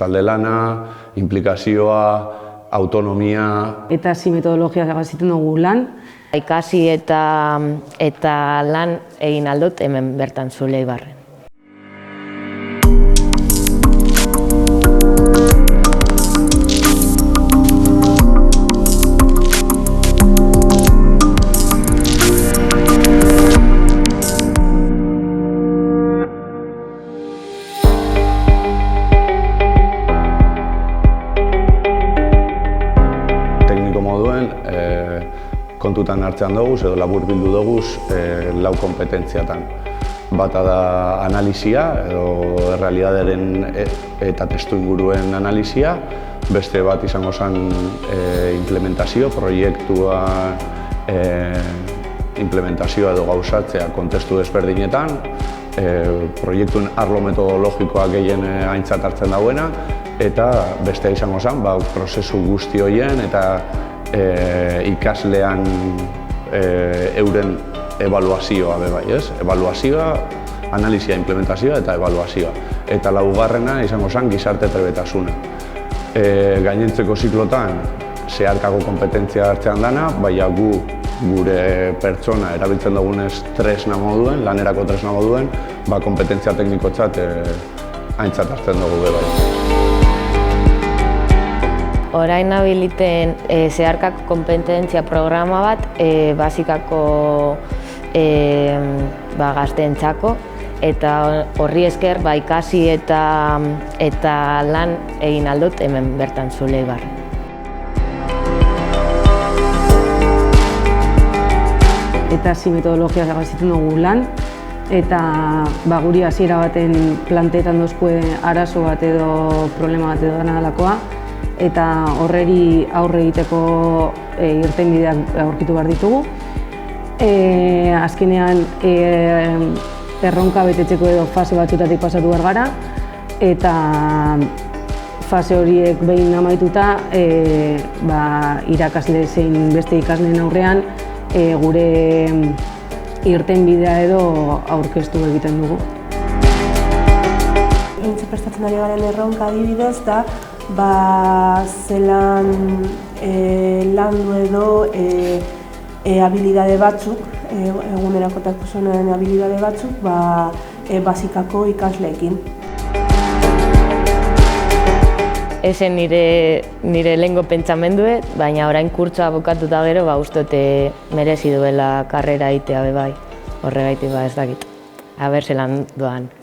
talde lana, implikazioa, autonomia. Eta metodologiak egiten dugu lan. Ikasi eta lan egin aldut hemen bertan Zuleibarren. Moduen, kontutan hartzean dugu, edo labur bildu dugu lau kompetentziatan. Bata da analizia, edo errealitatearen eta testu inguruen analizia. Beste bat izango zen implementazio, proiektua implementazioa edo gauzatzea kontestu desberdinetan. Proiektuen arlo metodologikoa gehien aintzat hartzen dauena. Eta bestea izango zen, prozesu guzti horien eta ikaslean euren ebaluazioa bai, ez? Ebaluazioa, analizia, implementazioa eta ebaluazioa. Eta laugarrena izango zen gizarte trebetasuna. Gainentzeko ziklotan zeharkako kompetentzia hartzean dana, baina gure pertsona erabiltzen dugunez tresna moduen, lanerako tresna moduen, kompetentzia teknikotzat aintzat hartzen dugu bai. Orain nabiliten zeharkako kompetentzia programa bat, basikako gazteentzako, eta horri esker ikasi eta lan egin aldut hemen bertan Zuleibarren. Eta metodologiak egiten dugu lan, eta guri hasiera baten planteetan dozkue arazo bat edo problema bat edo dena delakoa, eta horreri aurre egiteko irtenbideak aurkitu behar ditugu. Azkenean erronka betetzeko edo fase batzutatik pasatu behar gara, eta fase horiek behin amaituta irakasle zein beste ikasleen aurrean gure irtenbidea edo aurkeztu egiten dugu. Egintza prestatzen ari garen erronka adibidez da zelan landu edo habilidade batzuk, egunerakotasunen habilidade batzuk, basikako ikasleekin. Esen nire lehengo pentsamendue, baina orain kurtsoa bukatuta gero, uste merezi duela karrera egitea bai. Horregaitik ez dakit. Aber zelan doan.